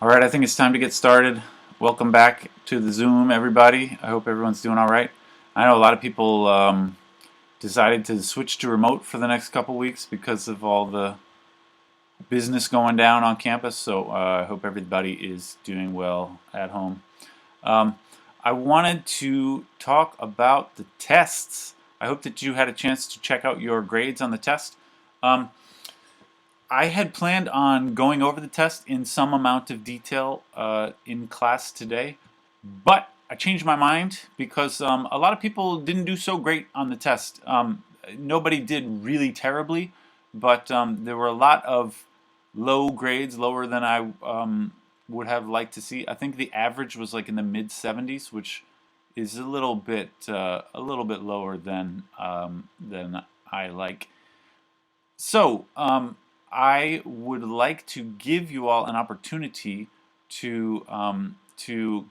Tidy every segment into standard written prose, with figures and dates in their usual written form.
All right, I think it's time to get started. Welcome back to the Zoom, everybody. I hope everyone's doing all right. I know a lot of people decided to switch to remote for the next couple weeks because of all the business going down on campus, so I hope everybody is doing well at home. Um, I wanted to talk about the tests. I hope that you had a chance to check out your grades on the test. Um, I had planned on going over the test in some amount of detail in class today, but I changed my mind because a lot of people didn't do so great on the test. Nobody did really terribly, but there were a lot of low grades, lower than I would have liked to see. I think the average was like in the mid 70s, which is a little bit lower than I like. So, I would like to give you all an opportunity to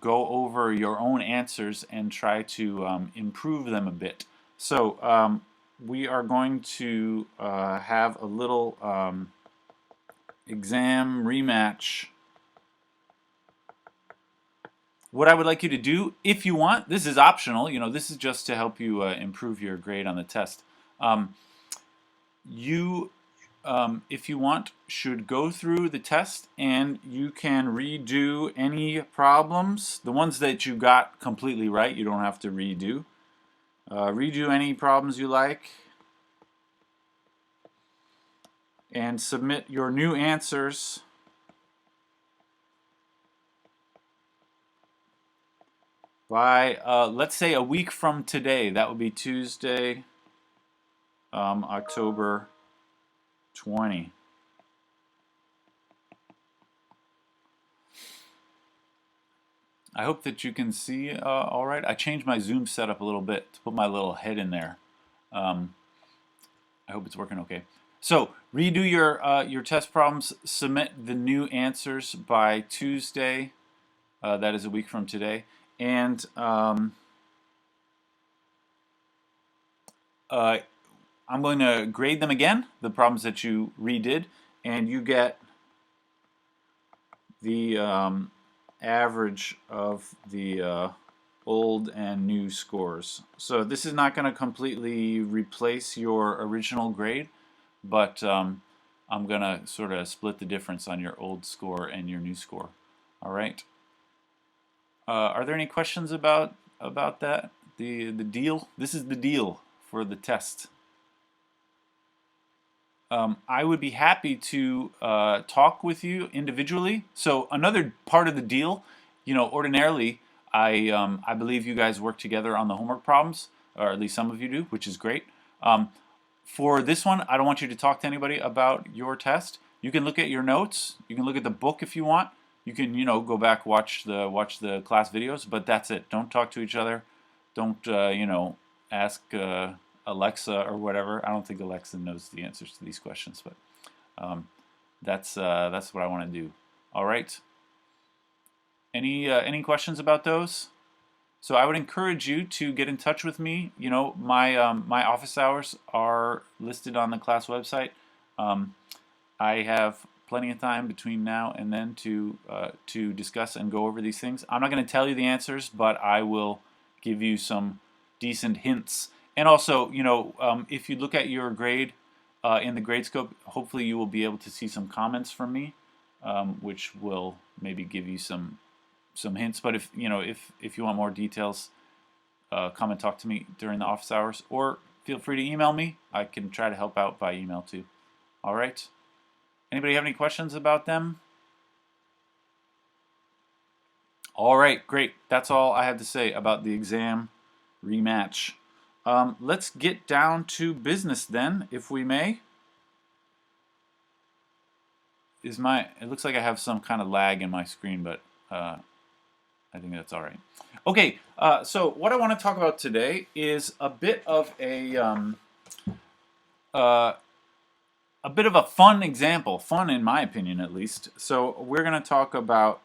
go over your own answers and try to improve them a bit. So, we are going to have a little exam rematch. What I would like you to do, if you want, this is optional. This is just to help you improve your grade on the test. Um, you if you want, should go through the test and you can redo any problems. The ones that you got completely right, you don't have to redo. Redo any problems you like and submit your new answers by, let's say, a week from today. That would be Tuesday, October 20. I hope that you can see all right. I changed my Zoom setup a little bit to put my little head in there. Um, I hope it's working okay. So redo your test problems. Submit the new answers by Tuesday. That is a week from today, and I'm going to grade them again. The problems that you redid, and you get the average of the old and new scores. So this is not going to completely replace your original grade, but I'm going to sort of split the difference on your old score and your new score. All right. Are there any questions about that? The deal? This is the deal for the test. I would be happy to talk with you individually. So another part of the deal, ordinarily I believe you guys work together on the homework problems, or at least some of you do, which is great. For this one, I don't want you to talk to anybody about your test. You can look at your notes. You can look at the book if you want. You can, go back watch the class videos, but that's it. Don't talk to each other. Don't ask Alexa or whatever. I don't think Alexa knows the answers to these questions, but that's what I want to do. All right. Any questions about those? So I would encourage you to get in touch with me. My office hours are listed on the class website. I have plenty of time between now and then to discuss and go over these things. I'm not going to tell you the answers, but I will give you some decent hints. And also, if you look at your grade in the grade scope, hopefully you will be able to see some comments from me, which will maybe give you some hints. But if you want more details, come and talk to me during the office hours, or feel free to email me. I can try to help out by email too. All right. Anybody have any questions about them? All right, great. That's all I have to say about the exam rematch. Let's get down to business then, if we may. It looks like I have some kind of lag in my screen, but I think that's all right. Okay, so what I want to talk about today is a bit of a fun example, fun in my opinion at least. So we're going to talk about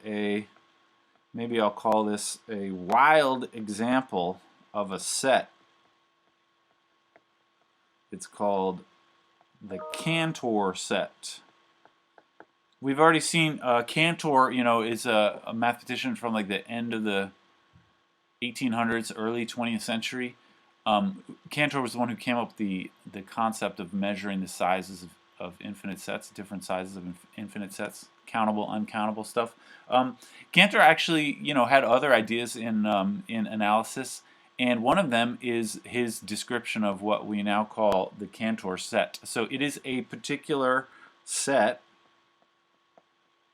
maybe I'll call this a wild example of a set. It's called the Cantor set. we've already seen Cantor, is a mathematician from like the end of the 1800s, early 20th century. Cantor was the one who came up with the concept of measuring the sizes of infinite sets, different sizes of infinite sets, countable, uncountable stuff. Cantor actually, had other ideas in analysis, and one of them is his description of what we now call the Cantor set. So it is a particular set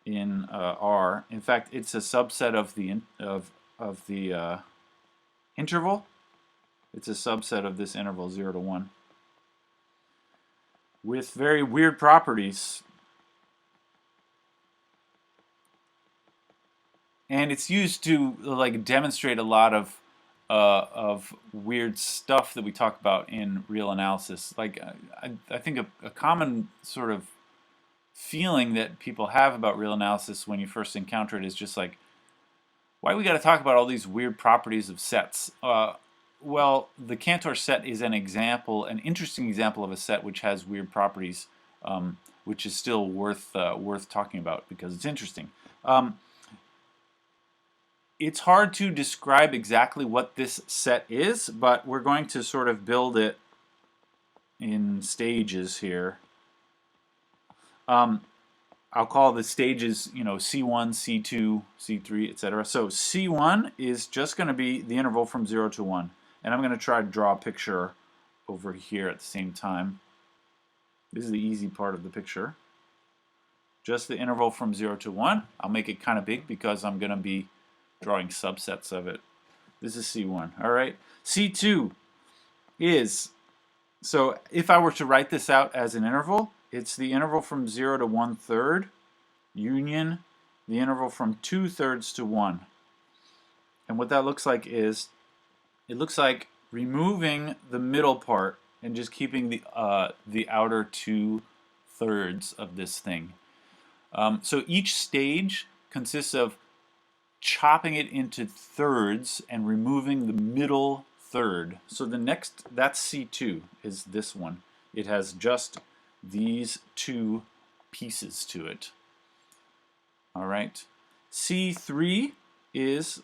in R. In fact, it's a subset of the interval. It's a subset of this interval 0 to 1 with very weird properties. And it's used to like demonstrate a lot of weird stuff that we talk about in real analysis. Like I think a common sort of feeling that people have about real analysis when you first encounter it is just like, why we got to talk about all these weird properties of sets? Well, the Cantor set is an example, an interesting example of a set which has weird properties, which is still worth talking about because it's interesting. It's hard to describe exactly what this set is, but we're going to sort of build it in stages here. I'll call the stages, C1, C2, C3, etc. So C1 is just going to be the interval from 0 to 1. And I'm going to try to draw a picture over here at the same time. This is the easy part of the picture. Just the interval from 0 to 1. I'll make it kind of big because I'm going to be drawing subsets of it. This is C1. All right. C2 is, so if I were to write this out as an interval, it's the interval from 0 to 1/3 union the interval from 2/3 to 1. And what that looks like is, it looks like removing the middle part and just keeping the outer 2/3 of this thing. So each stage consists of chopping it into thirds and removing the middle third. So the next, that's C2, is this one. It has just these two pieces to it. All right. C3 is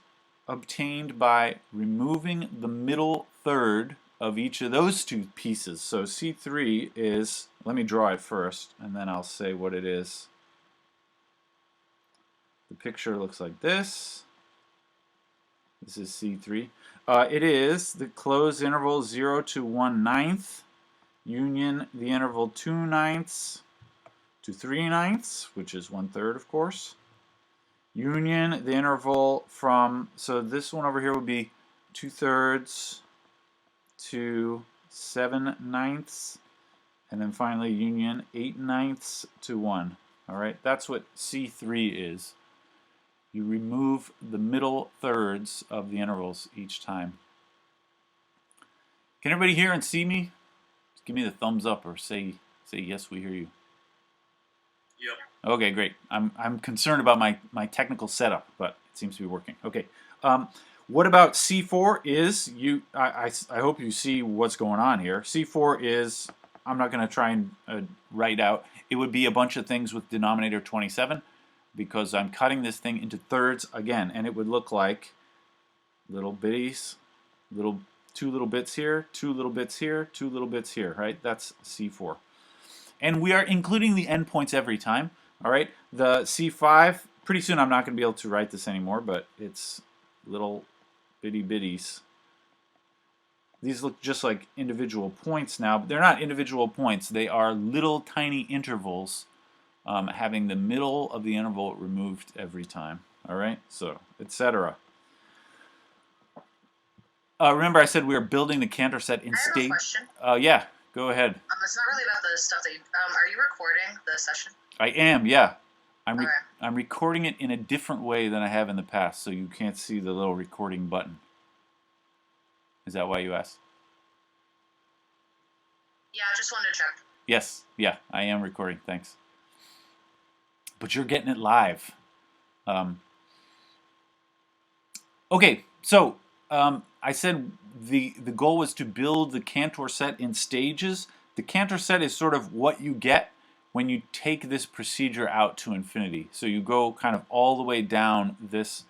obtained by removing the middle third of each of those two pieces. So C3 is, let me draw it first, and then I'll say what it is. The picture looks like this. This is C3. It is the closed interval 0 to 1/9 union the interval 2/9 to 3/9, which is 1/3, of course. Union the interval from, so this one over here would be 2/3 to 7/9, and then finally union 8/9 to 1. All right, that's what C3 is. You remove the middle thirds of the intervals each time. Can everybody hear and see me? Just give me the thumbs up or say yes, we hear you. Yep. Okay, great. I'm concerned about my technical setup, but it seems to be working. Okay. What about C4 is, I hope you see what's going on here. C4 is, I'm not going to try and write out, it would be a bunch of things with denominator 27, because I'm cutting this thing into thirds again, and it would look like little bitties, two little bits here, two little bits here, two little bits here, right? That's C4. And we are including the endpoints every time, all right? The C5, pretty soon I'm not going to be able to write this anymore, but it's little bitty bitties. These look just like individual points now, but they're not individual points. They are little tiny intervals having the middle of the interval removed every time, all right? So, etc. Remember I said we are building the Cantor set in state. I have a question. Yeah, go ahead. It's not really about the stuff that you, are you recording the session? I am, yeah. I'm recording it in a different way than I have in the past, so you can't see the little recording button. Is that why you asked? Yeah, I just wanted to check. Yes, yeah, I am recording, thanks. But you're getting it live. Okay, so I said the goal was to build the Cantor set in stages. The Cantor set is sort of what you get when you take this procedure out to infinity. So you go kind of all the way down this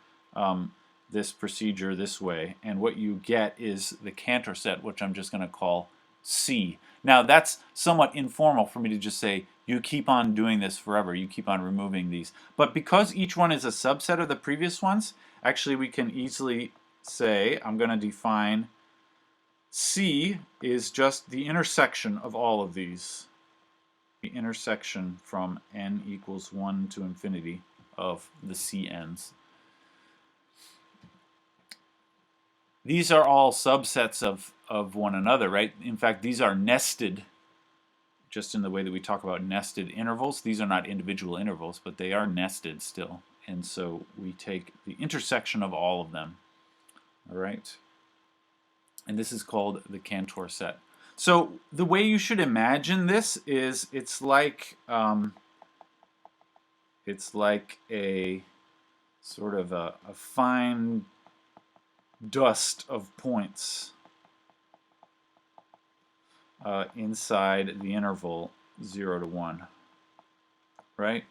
this procedure this way, and what you get is the Cantor set, which I'm just going to call C. Now that's somewhat informal for me to just say you keep on doing this forever, you keep on removing these. But because each one is a subset of the previous ones, actually we can easily say I'm going to define C is just the intersection of all of these. The intersection from n equals 1 to infinity of the CNs. These are all subsets of one another, right? In fact, these are nested, just in the way that we talk about nested intervals. These are not individual intervals, but they are nested still. And so we take the intersection of all of them, all right? And this is called the Cantor set. So the way you should imagine this is it's like a sort of a fine dust of points inside the interval 0 to 1, right?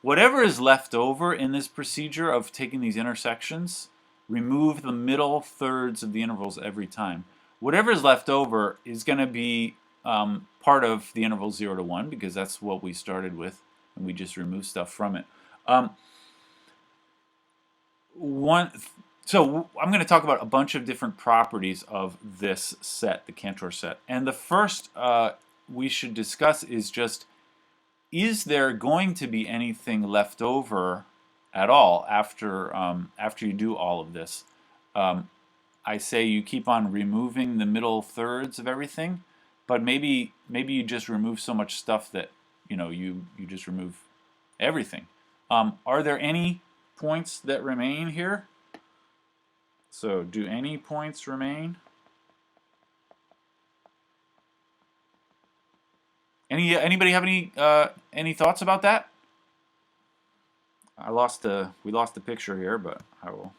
Whatever is left over in this procedure of taking these intersections, remove the middle thirds of the intervals every time. Whatever is left over is going to be part of the interval 0 to 1 because that's what we started with, and we just remove stuff from it. So I'm going to talk about a bunch of different properties of this set, the Cantor set. And the first we should discuss is just, is there going to be anything left over at all after you do all of this? I say you keep on removing the middle thirds of everything, but maybe you just remove so much stuff that you just remove everything. Are there any points that remain here? So do any points remain? Anybody have any thoughts about that? We lost the picture here, but I will.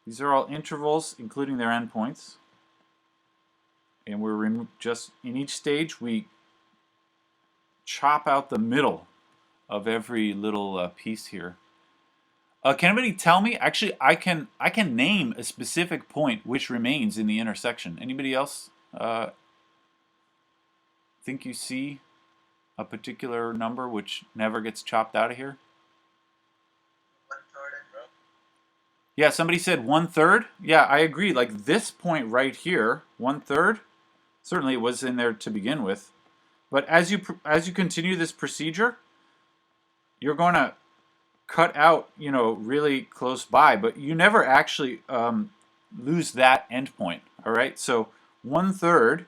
These are all intervals, including their endpoints, and we're just in each stage we chop out the middle of every little piece here. Can anybody tell me? Actually, I can name a specific point which remains in the intersection. Anybody else think you see a particular number which never gets chopped out of here? 1/3. Yeah, somebody said 1/3. Yeah, I agree. Like this point right here, 1/3. Certainly, it was in there to begin with. But as you continue this procedure, you're going to cut out, really close by, but you never actually lose that endpoint. All right, so 1/3.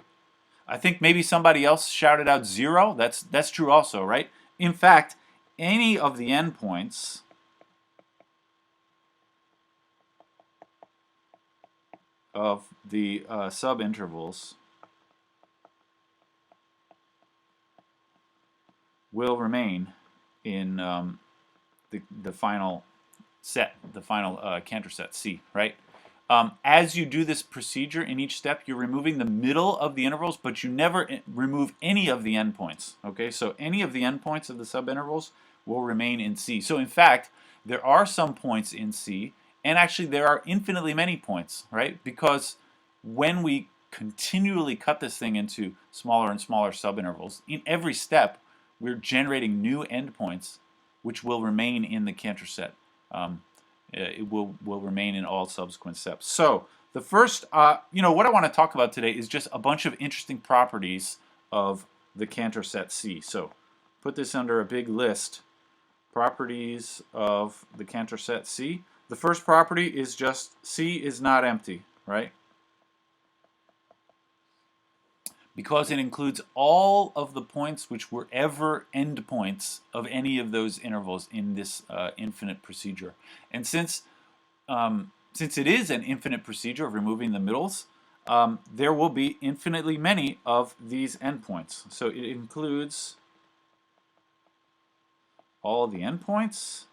I think maybe somebody else shouted out 0. That's true also, right? In fact, any of the endpoints of the subintervals will remain in the final set, the final Cantor set C, right? As you do this procedure in each step, you're removing the middle of the intervals, but you never remove any of the endpoints, okay? So any of the endpoints of the subintervals will remain in C. So in fact, there are some points in C, and actually there are infinitely many points, right? Because when we continually cut this thing into smaller and smaller subintervals, in every step, we're generating new endpoints which will remain in the Cantor set. It will remain in all subsequent steps. So the first, what I want to talk about today is just a bunch of interesting properties of the Cantor set C. So put this under a big list, properties of the Cantor set C. The first property is just C is not empty, right? Because it includes all of the points which were ever endpoints of any of those intervals in this infinite procedure. And since it is an infinite procedure of removing the middles, there will be infinitely many of these endpoints. So it includes all the endpoints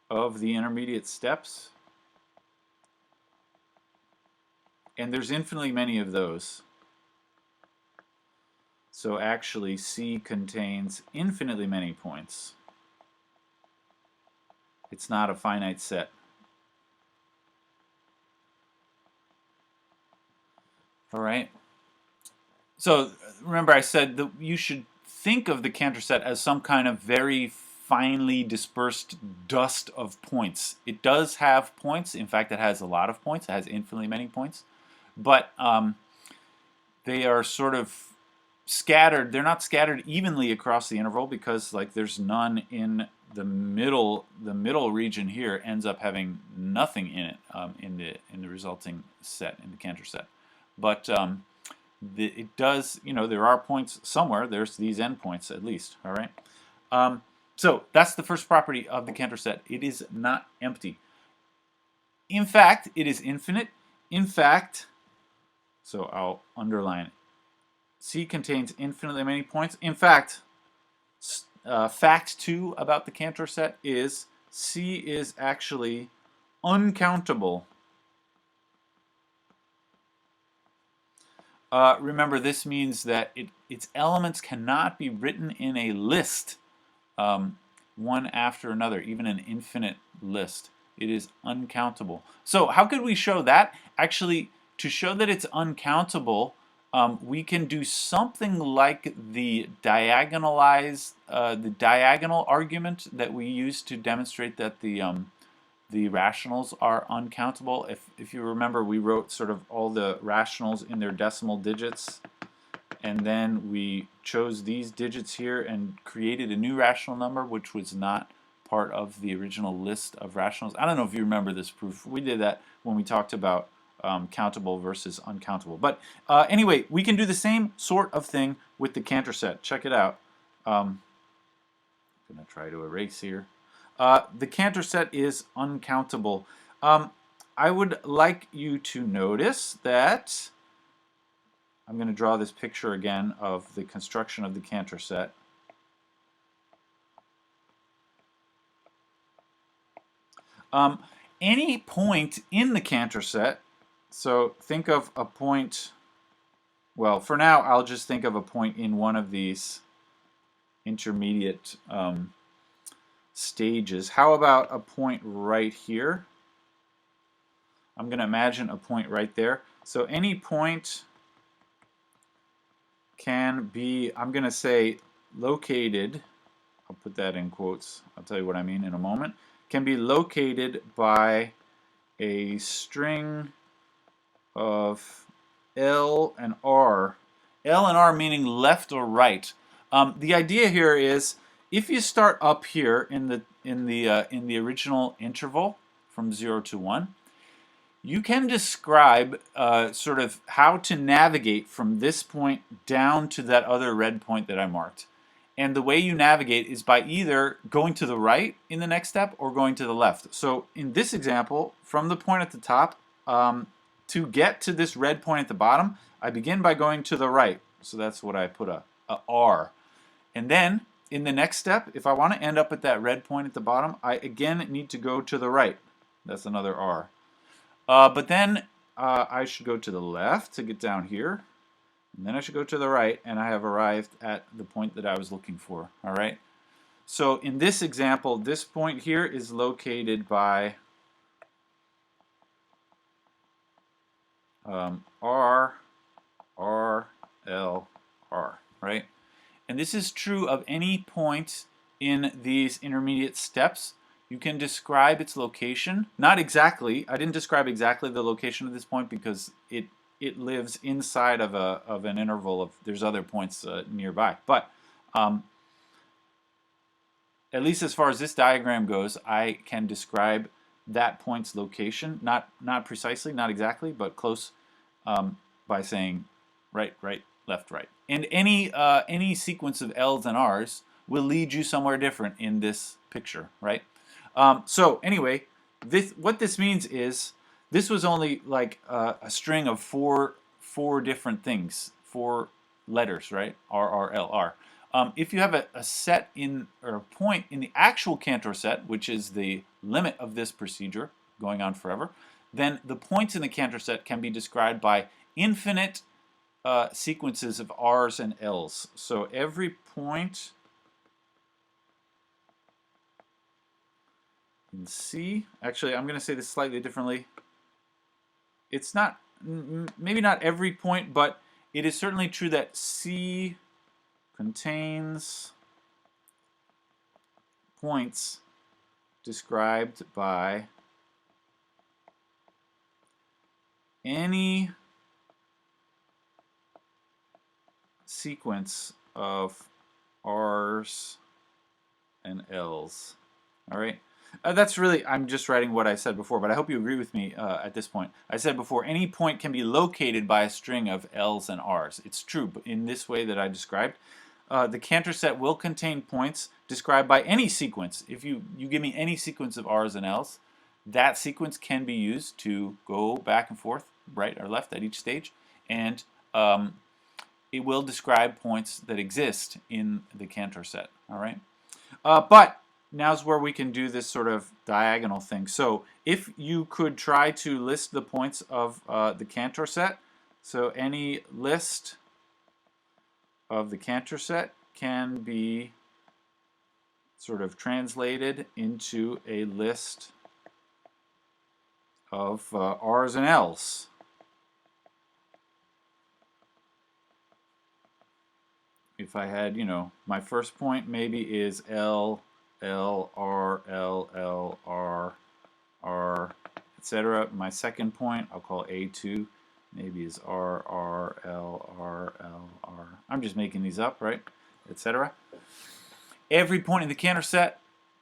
of the intermediate steps And there's infinitely many of those. So actually, C contains infinitely many points. It's not a finite set. All right. So remember I said that you should think of the Cantor set as some kind of very finely dispersed dust of points. It does have points. In fact, it has a lot of points. It has infinitely many points. But they are sort of scattered. They're not scattered evenly across the interval because like there's none in the middle. The middle region here ends up having nothing in it in the resulting set, in the Cantor set. But it does, there are points somewhere. There's these endpoints at least, all right? So that's the first property of the Cantor set. It is not empty. In fact, it is infinite. In fact, so I'll underline it. C contains infinitely many points. In fact, fact 2 about the Cantor set is C is actually uncountable. Remember, this means that its elements cannot be written in a list, one after another, even an infinite list. It is uncountable. So how could we show that? Actually, to show that it's uncountable, we can do something like the diagonal argument that we use to demonstrate that the rationals are uncountable. If you remember, we wrote sort of all the rationals in their decimal digits, and then we chose these digits here and created a new rational number which was not part of the original list of rationals. I don't know if you remember this proof. We did that when we talked about countable versus uncountable. But anyway, we can do the same sort of thing with the Cantor set. Check it out. I'm going to try to erase here. The Cantor set is uncountable. I would like you to notice that I'm going to draw this picture again of the construction of the Cantor set. Any point in the Cantor set, so think of a point, well, for now I'll just think of a point in one of these intermediate stages. How about a point right here? I'm going to imagine a point right there. So any point can be, I'm going to say, located, I'll put that in quotes, I'll tell you what I mean in a moment, can be located by a string of L and R. L and R meaning left or right. The idea here is if you start up here in the original interval from 0 to 1, you can describe sort of how to navigate from this point down to that other red point that I marked. And the way you navigate is by either going to the right in the next step or going to the left. So in this example, from the point at the top, to get to this red point at the bottom, I begin by going to the right. So that's what I put a R. And then in the next step, if I want to end up at that red point at the bottom, I again need to go to the right. That's another R. But then I should go to the left to get down here. And then I should go to the right, and I have arrived at the point that I was looking for. All right. So in this example, this point here is located by R, R, L, R, right? And this is true of any point in these intermediate steps. You can describe its location. Not exactly. I didn't describe exactly the location of this point because it lives inside of an interval of, there's other points nearby. But at least as far as this diagram goes, I can describe that point's location, not precisely, not exactly, but close, by saying right, right, left, right. And any sequence of L's and R's will lead you somewhere different in this picture, right? So anyway, what this means is this was only like a string of four different things, 4 letters, right? R, R, L, R. If you have a set or a point in the actual Cantor set, which is the limit of this procedure going on forever, then the points in the Cantor set can be described by infinite sequences of R's and L's. So every point in C, actually I'm going to say this slightly differently. It's not, maybe not every point, but it is certainly true that C contains points described by any sequence of R's and L's. All right. That's really, I'm just writing what I said before, but I hope you agree with me at this point. I said before, any point can be located by a string of L's and R's. It's true, but in this way that I described, the Cantor set will contain points described by any sequence. If you give me any sequence of R's and L's, that sequence can be used to go back and forth, right or left at each stage, and it will describe points that exist in the Cantor set. All right, but now's where we can do this sort of diagonal thing. So if you could try to list the points of the Cantor set, so any list of the Cantor set can be sort of translated into a list of R's and L's. If I had, you know, my first point maybe is L, L, R, L, L, R, R, etc. My second point I'll call A2, maybe is R, R, L, R, L, R. I'm just making these up, right? Etc. Every point in the Cantor set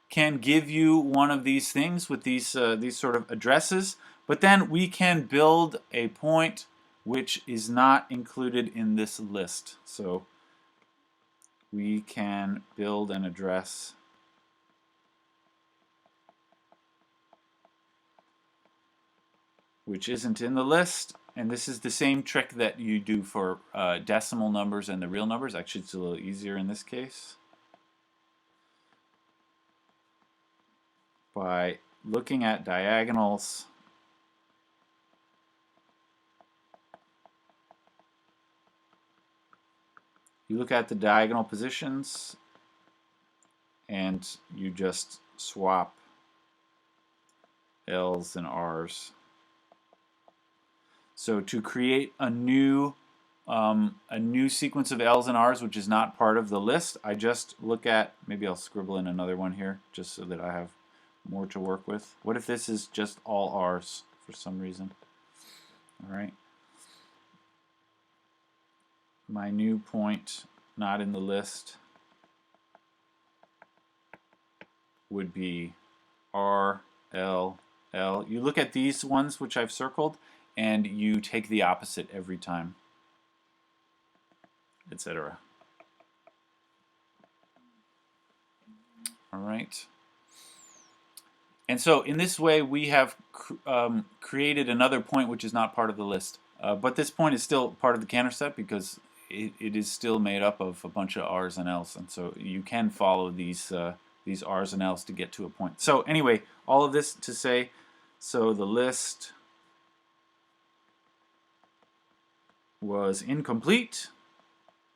can give you one of these things with these sort of addresses, but then we can build a point which is not included in this list. So we can build an address which isn't in the list, and this is the same trick that you do for decimal numbers and the real numbers. Actually, it's a little easier in this case. By looking at diagonals, you look at the diagonal positions and you just swap L's and R's. So to create a new sequence of L's and R's which is not part of the list, I just look at, maybe I'll scribble in another one here just so that I have more to work with. What if this is just all R's for some reason? All right. My new point, not in the list, would be R, L, L. You look at these ones which I've circled, and you take the opposite every time, etc. All right. And so in this way, we have created another point which is not part of the list. But this point is still part of the Cantor set because it is still made up of a bunch of R's and L's. And so you can follow these R's and L's to get to a point. So anyway, all of this to say, so the list was incomplete,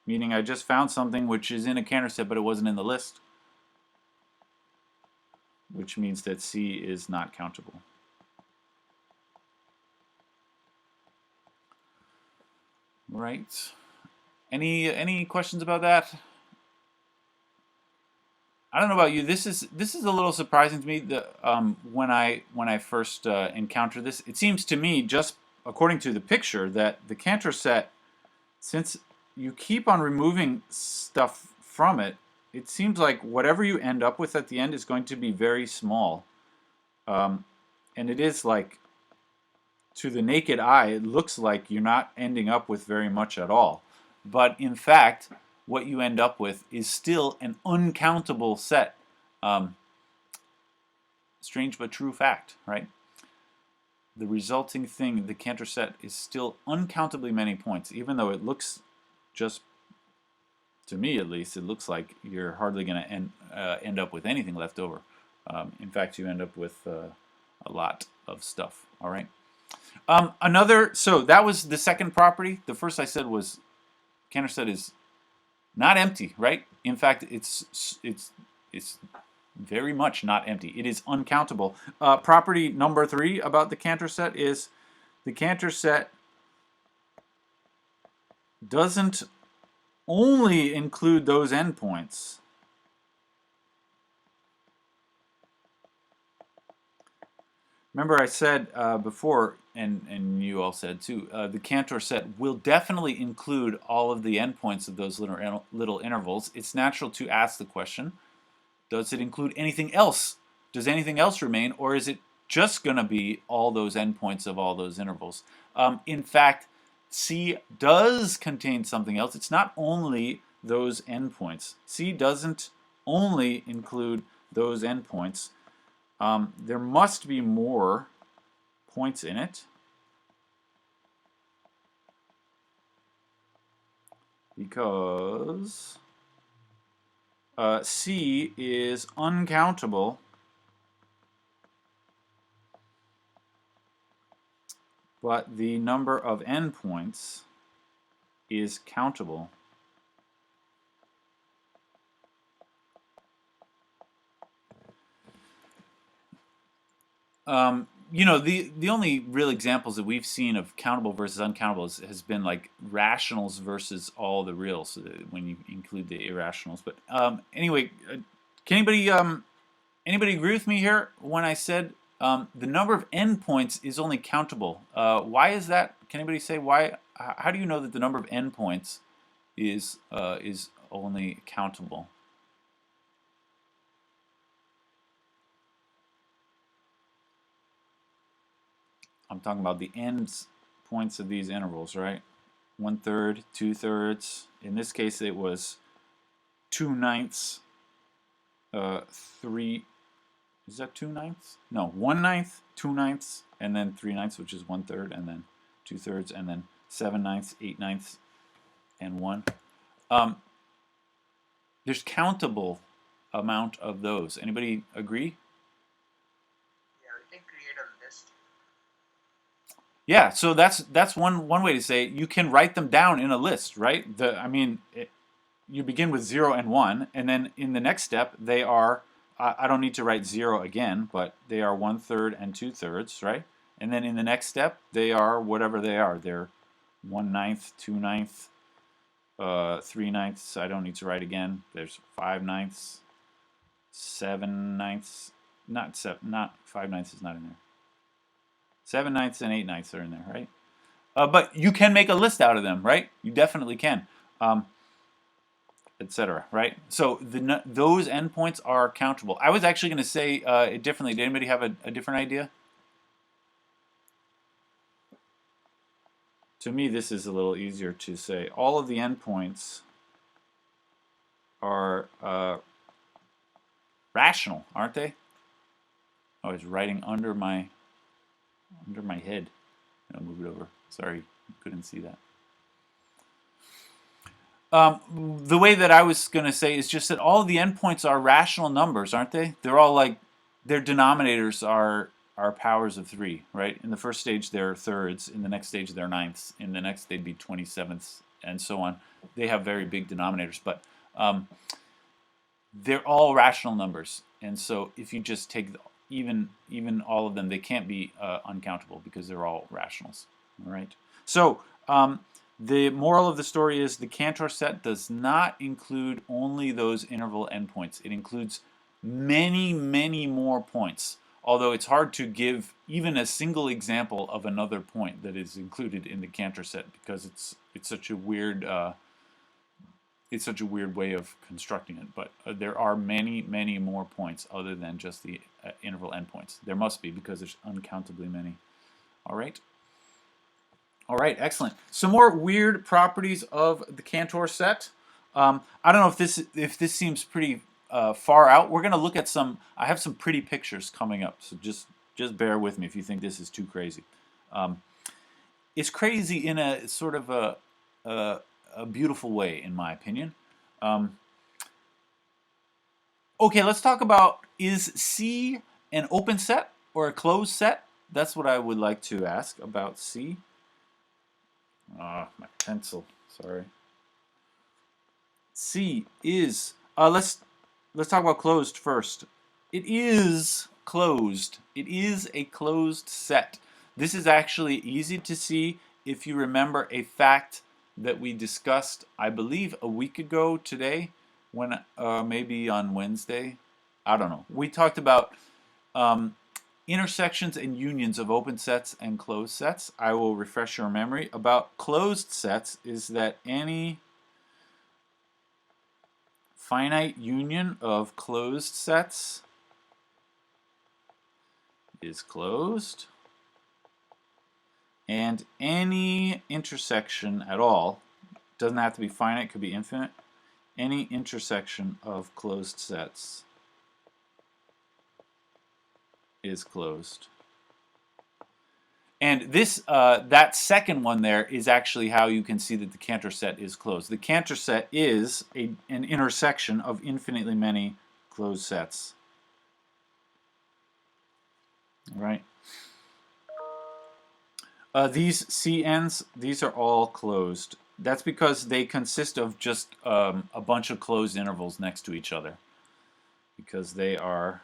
meaning I just found something which is in a Cantor set, but it wasn't in the list, which means that C is not countable. Right. Any questions about that? I don't know about you. This is a little surprising to me. When I first encountered this, it seems to me, just according to the picture, that the Cantor set, since you keep on removing stuff from it, it seems like whatever you end up with at the end is going to be very small. And it is like, to the naked eye, it looks like you're not ending up with very much at all. But in fact, what you end up with is still an uncountable set. Strange but true fact, right? The resulting thing, the Cantor set, is still uncountably many points, even though it looks, just to me at least, it looks like you're hardly going to end up with anything left over. In fact, you end up with a lot of stuff. All right. So that was the second property. The first I said was Cantor set is not empty, right? In fact, it's very much not empty. It is uncountable. Property number 3 about the Cantor set is the Cantor set doesn't only include those endpoints. Remember I said before, and you all said too, the Cantor set will definitely include all of the endpoints of those little intervals. It's natural to ask the question, does it include anything else? Does anything else remain, or is it just going to be all those endpoints of all those intervals? In fact, C does contain something else. It's not only those endpoints. C doesn't only include those endpoints. There must be more points in it because C is uncountable, but the number of endpoints is countable. The only real examples that we've seen of countable versus uncountable has been like rationals versus all the reals when you include the irrationals. But anyway, can anybody agree with me here when I said the number of endpoints is only countable? Why is that? Can anybody say why? How do you know that the number of endpoints is only countable? I'm talking about the ends points of these intervals, right? 1/3, 2/3. In this case, it was 2/9, 3. Is that 2/9? No, 1/9, 2/9, and then 3/9, which is 1/3, and then 2/3, and then 7/9, 8/9, and 1. There's countable amount of those. Anybody agree? Yeah, we can create a list. Yeah, so that's one way to say it. You can write them down in a list, right? You begin with 0 and 1, and then in the next step they are. I don't need to write 0 again, but they are 1/3 and 2/3, right? And then in the next step they are whatever they are. They're 1/9, 2/9, 3/9. I don't need to write again. There's 5/9, 7/9. Not 5/9 is not in there. 7/9 and 8/9 are in there, right? But you can make a list out of them, right? You definitely can, etc. Right? So those endpoints are countable. I was actually going to say it differently. Did anybody have a different idea? To me, this is a little easier to say. All of the endpoints are rational, aren't they? I was writing under my head. I'll move it over. Sorry, couldn't see that. The way that I was going to say is just that all of the endpoints are rational numbers, aren't they? They're all like, their denominators are powers of 3, right? In the first stage, they're thirds. In the next stage, they're ninths. In the next, they'd be 27ths, and so on. They have very big denominators, but they're all rational numbers. And so if you just take even all of them, they can't be uncountable because they're all rationals. All right. So the moral of the story is the Cantor set does not include only those interval endpoints. It includes many, many more points. Although it's hard to give even a single example of another point that is included in the Cantor set because it's such a weird way of constructing it. But there are many, many more points other than just the interval endpoints. There must be because there's uncountably many. All right. All right, excellent. Some more weird properties of the Cantor set. I don't know if this seems pretty far out. We're going to look at some. I have some pretty pictures coming up, so just bear with me if you think this is too crazy. It's crazy in a sort of a beautiful way, in my opinion. Okay, let's talk about, is C an open set or a closed set? that's what I would like to ask about C. Ah, my pencil. Sorry. C is let's talk about closed first. It is closed. It is a closed set. This is actually easy to see if you remember a fact that we discussed, I believe, a week ago today, when maybe on Wednesday. I don't know. We talked about intersections and unions of open sets and closed sets. I will refresh your memory. About closed sets is that any finite union of closed sets is closed, and any intersection at all, doesn't have to be finite, could be infinite, any intersection of closed sets is closed. And this, that second one there is actually how you can see that the Cantor set is closed. The Cantor set is an intersection of infinitely many closed sets. All right. These CNs, these are all closed. That's because they consist of just a bunch of closed intervals next to each other, because they are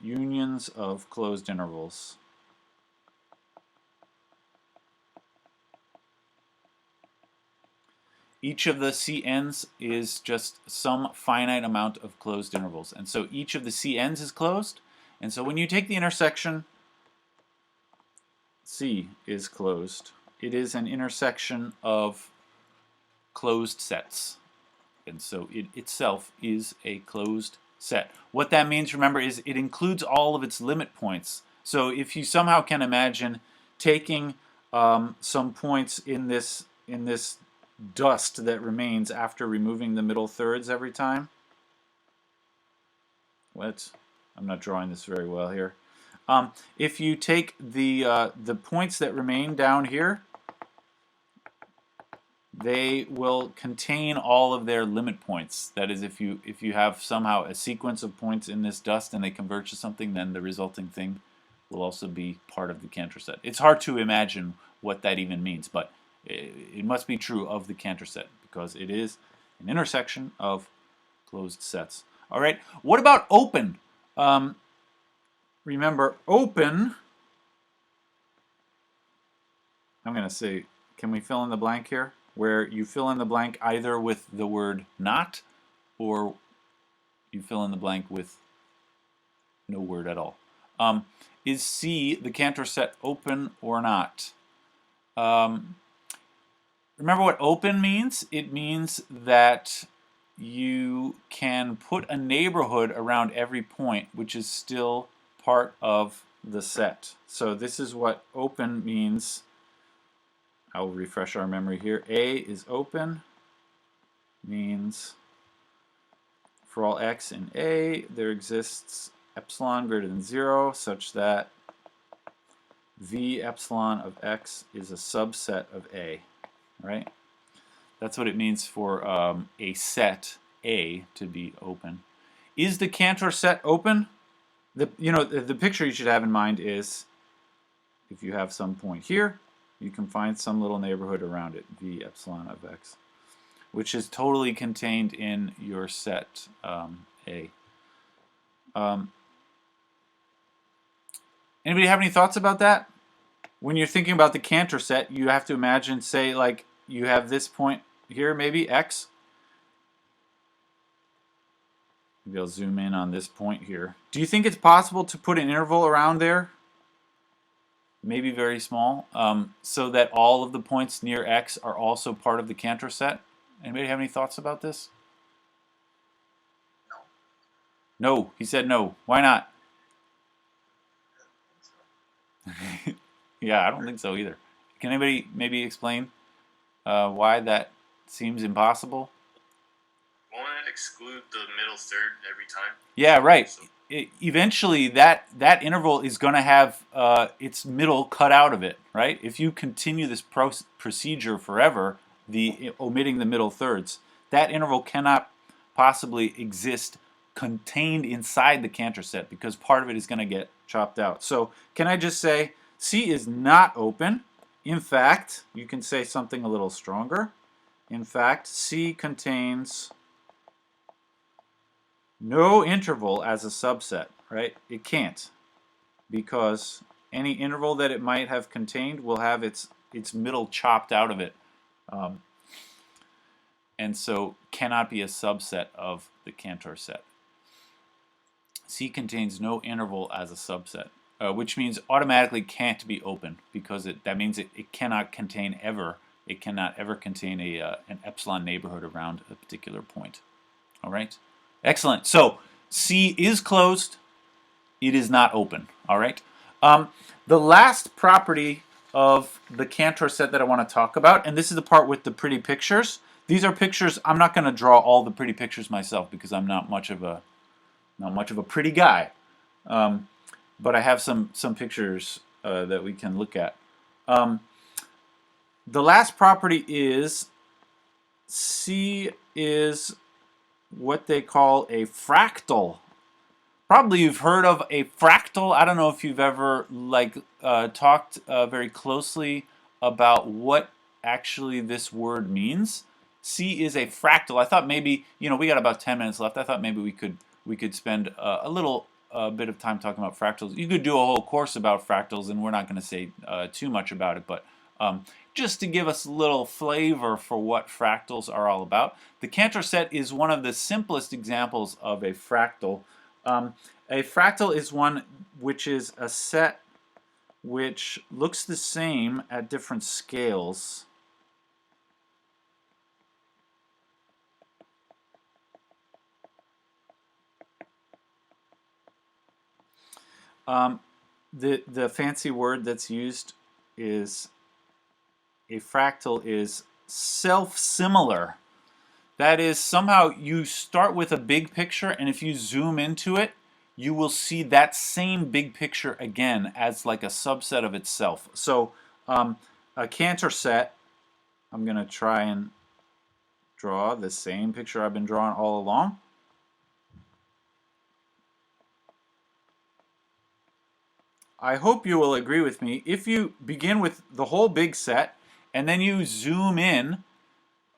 unions of closed intervals. Each of the CNs is just some finite amount of closed intervals. And so each of the CNs is closed. And so when you take the intersection, C is closed. It is an intersection of closed sets. And so it itself is a closed set. What that means, remember, is it includes all of its limit points. So if you somehow can imagine taking some points in this dust that remains after removing the middle thirds every time. What? I'm not drawing this very well here. If you take the points that remain down here, they will contain all of their limit points. That is, if you have somehow a sequence of points in this dust and they converge to something, then the resulting thing will also be part of the Cantor set. It's hard to imagine what that even means, but it must be true of the Cantor set because it is an intersection of closed sets. All right. What about open? Remember, open. I'm going to say, can we fill in the blank here? Where you fill in the blank either with the word not, or you fill in the blank with no word at all. Is C, the Cantor set, open or not? Remember what open means? It means that you can put a neighborhood around every point, which is still part of the set. So this is what open means. I'll refresh our memory here. A is open, means for all x in A, there exists epsilon greater than 0, such that V epsilon of x is a subset of A. Right? That's what it means for a set A to be open. Is the Cantor set open? The picture you should have in mind is if you have some point here, you can find some little neighborhood around it, V epsilon of x, which is totally contained in your set A. Anybody have any thoughts about that? When you're thinking about the Cantor set, you have to imagine, say, like you have this point here, maybe x. Maybe I'll zoom in on this point here. Do you think it's possible to put an interval around there? Maybe very small, so that all of the points near x are also part of the Cantor set? Anybody have any thoughts about this? No. No, he said no. Why not? Yeah, I don't think so either. Can anybody maybe explain why that seems impossible? Won't it exclude the middle third every time? Yeah, right. So, Eventually, that interval is going to have its middle cut out of it, right? If you continue this procedure forever, omitting the middle thirds, that interval cannot possibly exist contained inside the Cantor set because part of it is going to get chopped out. So can I just say C is not open? In fact, you can say something a little stronger. In fact, C contains no interval as a subset, right? It can't, because any interval that it might have contained will have its middle chopped out of it. And so cannot be a subset of the Cantor set. C contains no interval as a subset, which means automatically can't be open, because that means it cannot contain ever. It cannot ever contain an epsilon neighborhood around a particular point. All right? Excellent. So C is closed. It is not open. All right? The last property of the Cantor set that I want to talk about, and this is the part with the pretty pictures. These are pictures. I'm not going to draw all the pretty pictures myself because I'm not much of a pretty guy. But I have some pictures that we can look at. The last property is C is what they call a fractal. Probably you've heard of a fractal. I don't know if you've ever talked very closely about what actually this word means. C is a fractal. I thought maybe, we got about 10 minutes left. I thought maybe we could spend a little bit of time talking about fractals. You could do a whole course about fractals, and we're not going to say too much about it, but just to give us a little flavor for what fractals are all about. The Cantor set is one of the simplest examples of a fractal. A fractal is one which is a set which looks the same at different scales. The fancy word that's used is a fractal is self-similar. That is, somehow you start with a big picture, and if you zoom into it, you will see that same big picture again as like a subset of itself. So a Cantor set, I'm going to try and draw the same picture I've been drawing all along. I hope you will agree with me. If you begin with the whole big set and then you zoom in,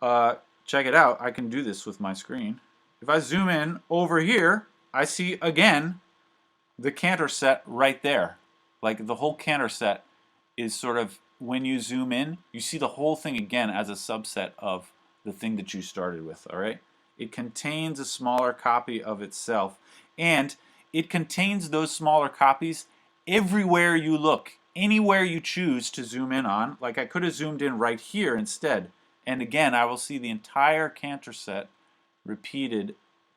check it out. I can do this with my screen. If I zoom in over here, I see again the Cantor set right there. Like the whole Cantor set is sort of, when you zoom in, you see the whole thing again as a subset of the thing that you started with, all right? It contains a smaller copy of itself, and it contains those smaller copies everywhere you look, anywhere you choose to zoom in on. Like I could have zoomed in right here instead, and again I will see the entire Cantor set repeated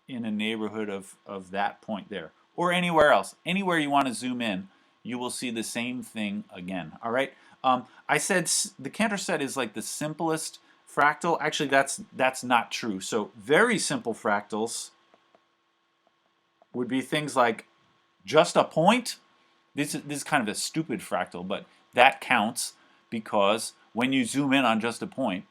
in a neighborhood of that point there, or anywhere else. Anywhere you want to zoom in, you will see the same thing again. All right. I said the Cantor set is like the simplest fractal. Actually, that's not true. So very simple fractals would be things like just a point. This is kind of a stupid fractal, but that counts because when you zoom in on just a point,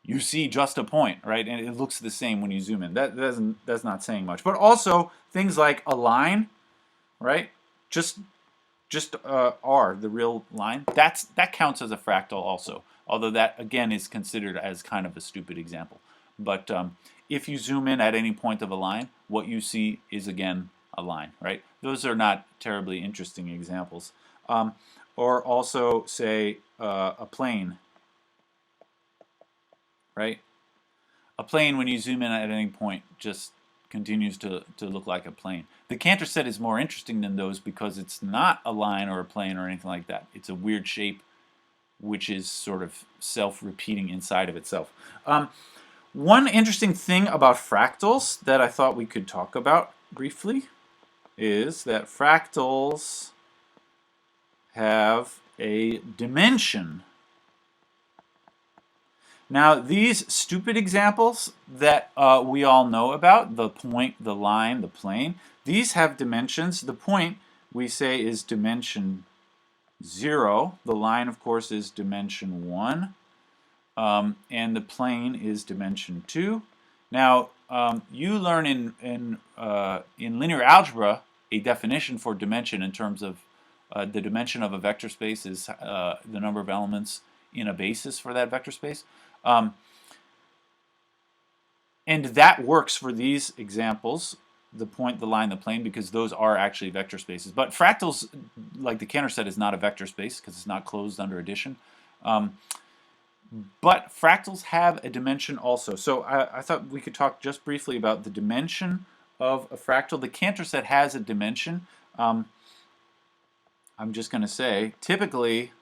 you see just a point, right? And it looks the same when you zoom in. That's not saying much. But also things like a line, right? Just R, the real line. That counts as a fractal also. Although that again is considered as kind of a stupid example. But if you zoom in at any point of a line, what you see is again a line, right? Those are not terribly interesting examples. Or also say a plane, right? A plane, when you zoom in at any point, just continues to look like a plane. The Cantor set is more interesting than those because it's not a line or a plane or anything like that. It's a weird shape which is sort of self-repeating inside of itself. One interesting thing about fractals that I thought we could talk about briefly is that fractals have a dimension. Now, these stupid examples that we all know about, the point, the line, the plane, these have dimensions. The point, we say, is dimension 0. The line, of course, is dimension 1. And the plane is dimension 2. Now, you learn in linear algebra a definition for dimension in terms of the dimension of a vector space is the number of elements in a basis for that vector space. And that works for these examples, the point, the line, the plane, because those are actually vector spaces. But fractals, like the Cantor set, is not a vector space because it's not closed under addition. But fractals have a dimension also. So I thought we could talk just briefly about the dimension of a fractal. The Cantor set has a dimension. I'm just going to say, typically,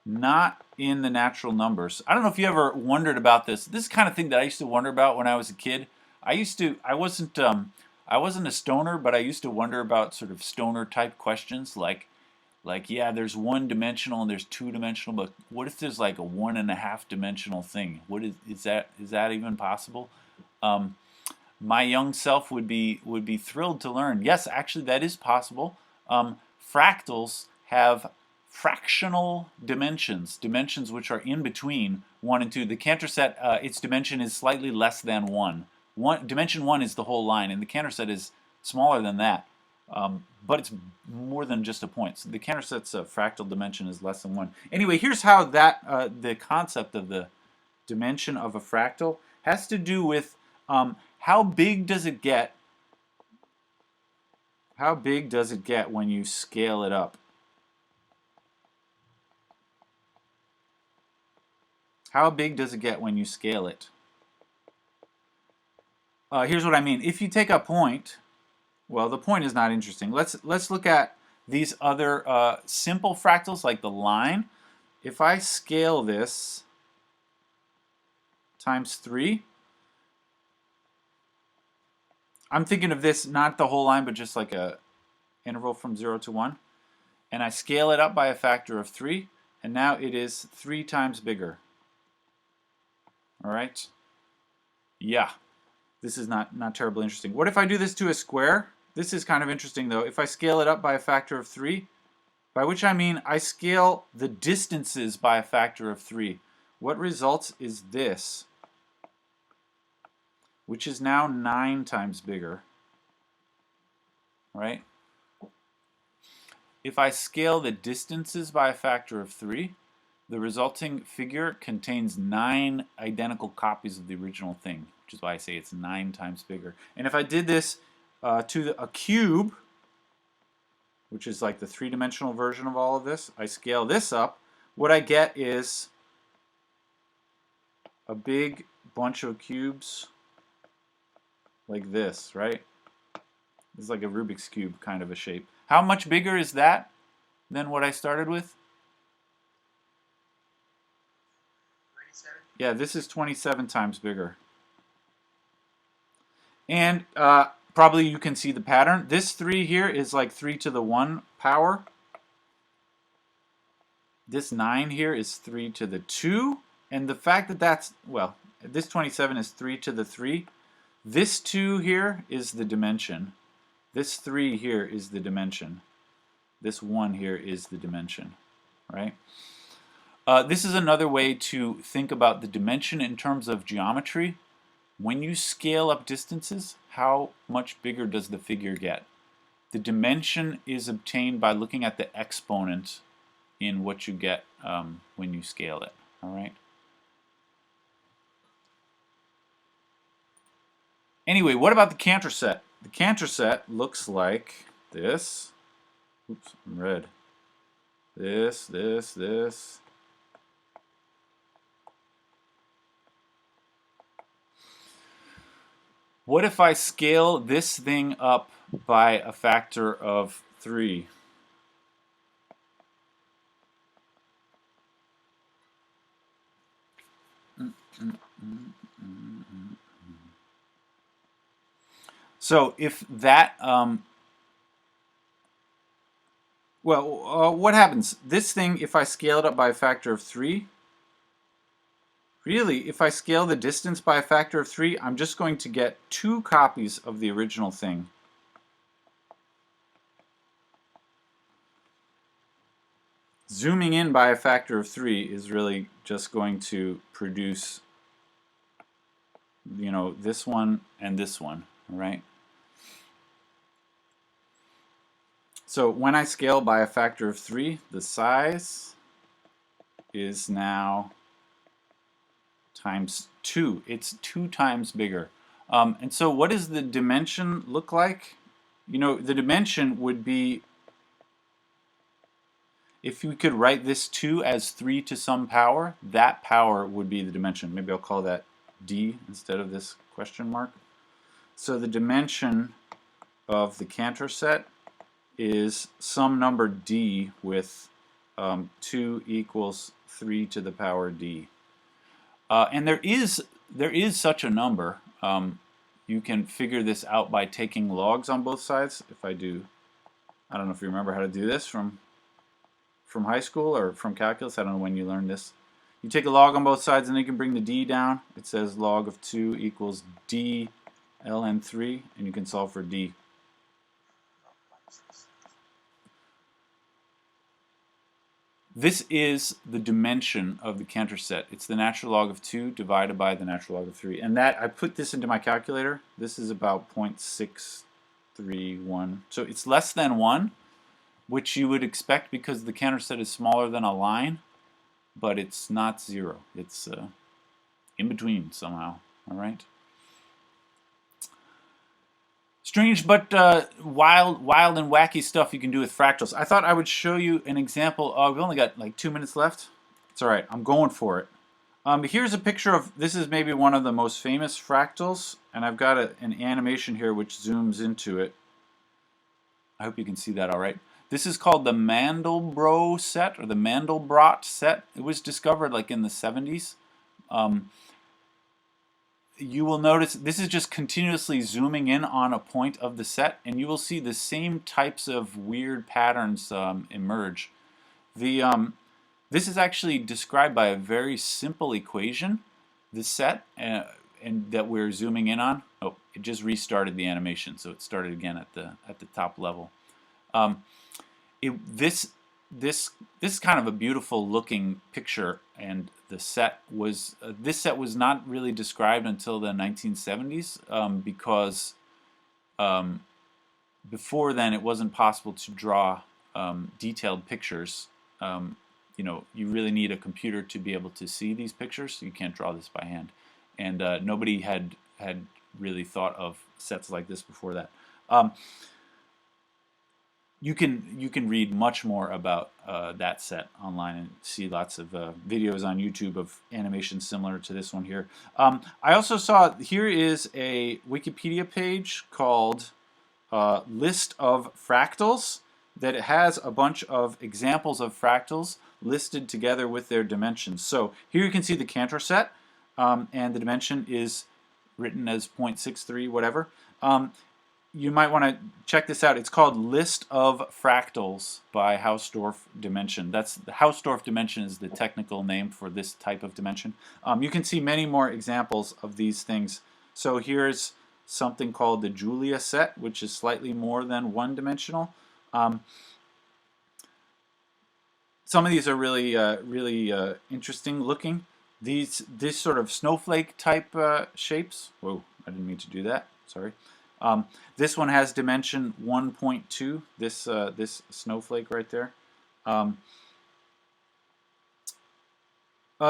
not in the natural numbers. I don't know if you ever wondered about this. This is the kind of thing that I used to wonder about when I was a kid. I wasn't a stoner, but I used to wonder about sort of stoner type questions like yeah, there's one dimensional and there's two dimensional, but what if there's like a 1.5 dimensional thing? What is that even possible? My young self would be thrilled to learn. Yes, actually that is possible. Fractals have fractional dimensions which are in between 1 and 2. The Cantor set, its dimension is slightly less than 1. Dimension 1 is the whole line, and the Cantor set is smaller than that. But it's more than just a point. So the Cantor set's fractal dimension is less than 1. Anyway, here's how that the concept of the dimension of a fractal has to do with how big does it get? How big does it get when you scale it up? How big does it get when you scale it? Here's what I mean. If you take a point, well, the point is not interesting. Let's look at these other simple fractals like the line. If I scale this times 3, I'm thinking of this not the whole line, but just like a interval from 0 to 1. And I scale it up by a factor of 3, and now it is 3 times bigger. All right? Yeah, this is not terribly interesting. What if I do this to a square? This is kind of interesting though. If I scale it up by a factor of 3, by which I mean I scale the distances by a factor of 3, what results is this, which is now 9 times bigger, right? If I scale the distances by a factor of 3, the resulting figure contains 9 identical copies of the original thing, which is why I say it's 9 times bigger. And if I did this to a cube, which is like the 3-dimensional version of all of this, I scale this up, what I get is a big bunch of cubes like this, right? It's like a Rubik's Cube kind of a shape. How much bigger is that than what I started with? 27. Yeah, this is 27 times bigger. And probably you can see the pattern. This 3 here is like 3 to the 1 power. This 9 here is 3 to the 2. And the fact that that's, well, this 27 is 3 to the 3. This 2 here is the dimension. This 3 here is the dimension. This 1 here is the dimension, right? This is another way to think about the dimension in terms of geometry. When you scale up distances, how much bigger does the figure get? The dimension is obtained by looking at the exponent in what you get when you scale it, all right? Anyway, what about the Cantor set? The Cantor set looks like this. Oops, I'm red. This. What if I scale this thing up by a factor of 3? So if that, what happens? This thing, if I scale it up by a factor of 3, really, if I scale the distance by a factor of 3, I'm just going to get 2 copies of the original thing. Zooming in by a factor of 3 is really just going to produce you know, this one and this one, right? So when I scale by a factor of 3, the size is now times 2. It's 2 times bigger. And so what does the dimension look like? You know, the dimension would be, if we could write this 2 as 3 to some power, that power would be the dimension. Maybe I'll call that d instead of this question mark. So the dimension of the Cantor set is some number d with 2 equals 3 to the power d. And there is such a number. You can figure this out by taking logs on both sides. If I do, I don't know if you remember how to do this from high school or from calculus. I don't know when you learned this. You take a log on both sides and then you can bring the d down. It says log of 2 equals d ln 3, and you can solve for d. This is the dimension of the Cantor set. It's the natural log of 2 divided by the natural log of 3. And that, I put this into my calculator. This is about 0.631. So it's less than 1, which you would expect because the Cantor set is smaller than a line, but it's not 0. It's in between somehow, all right? Strange but wild and wacky stuff you can do with fractals. I thought I would show you an example of, we've only got like 2 minutes left. It's all right, I'm going for it. Here's a picture of, this is maybe one of the most famous fractals, and I've got an animation here which zooms into it. I hope you can see that all right. This is called the Mandelbrot set, or the Mandelbrot set. It was discovered like in the 70s. You will notice this is just continuously zooming in on a point of the set, and you will see the same types of weird patterns emerge. This is actually described by a very simple equation, the set, and that we're zooming in on. Oh, it just restarted the animation, so it started again at the top level. This is kind of a beautiful looking picture, and the set was this set was not really described until the 1970s because before then it wasn't possible to draw detailed pictures. You know, you really need a computer to be able to see these pictures. You can't draw this by hand, and nobody had really thought of sets like this before that. You can read much more about that set online and see lots of videos on YouTube of animations similar to this one here. I also saw, here is a Wikipedia page called List of Fractals that has a bunch of examples of fractals listed together with their dimensions. So here you can see the Cantor set, and the dimension is written as 0.63 whatever. You might want to check this out. It's called List of Fractals by Hausdorff Dimension. That's the Hausdorff Dimension is the technical name for this type of dimension. You can see many more examples of these things. So here's something called the Julia set, which is slightly more than one-dimensional. Some of these are really interesting looking. This sort of snowflake type shapes. Whoa, I didn't mean to do that. Sorry. This one has dimension 1.2. This snowflake right there.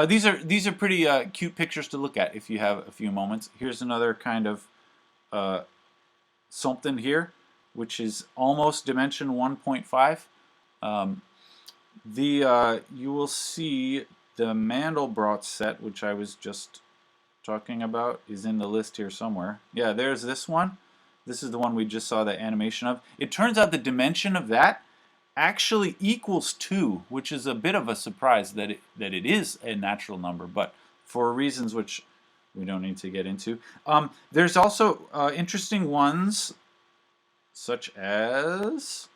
These are pretty cute pictures to look at if you have a few moments. Here's another kind of something here, which is almost dimension 1.5. You will see the Mandelbrot set, which I was just talking about, is in the list here somewhere. Yeah, there's this one. This is the one we just saw the animation of. It turns out the dimension of that actually equals 2, which is a bit of a surprise that it is a natural number, but for reasons which we don't need to get into. There's also interesting ones such as,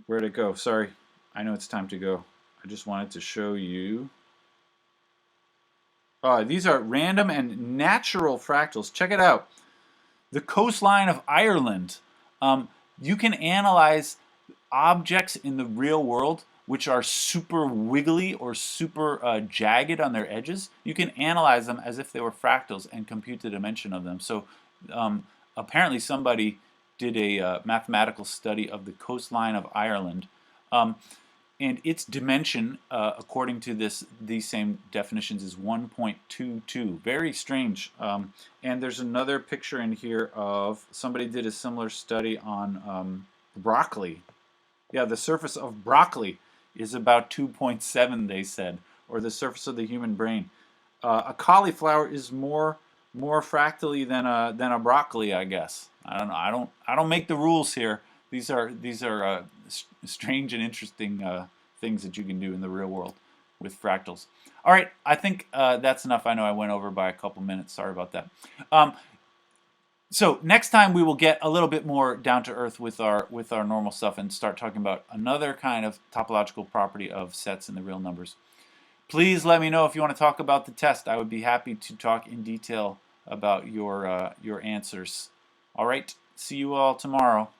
where'd it go? Sorry, I know it's time to go. I just wanted to show you. These are random and natural fractals. Check it out. The coastline of Ireland. You can analyze objects in the real world which are super wiggly or super jagged on their edges, you can analyze them as if they were fractals and compute the dimension of them. So apparently somebody did a mathematical study of the coastline of Ireland, and its dimension, according to these same definitions, is 1.22. Very strange. And there's another picture in here of somebody did a similar study on broccoli. Yeah, the surface of broccoli is about 2.7, they said, or the surface of the human brain. A cauliflower is more fractally than a broccoli, I guess. I don't know. I don't make the rules here. These are strange and interesting things that you can do in the real world with fractals. All right, I think that's enough. I know I went over by a couple minutes. Sorry about that. So next time we will get a little bit more down to earth with our normal stuff and start talking about another kind of topological property of sets in the real numbers. Please let me know if you want to talk about the test. I would be happy to talk in detail about your answers. All right, see you all tomorrow.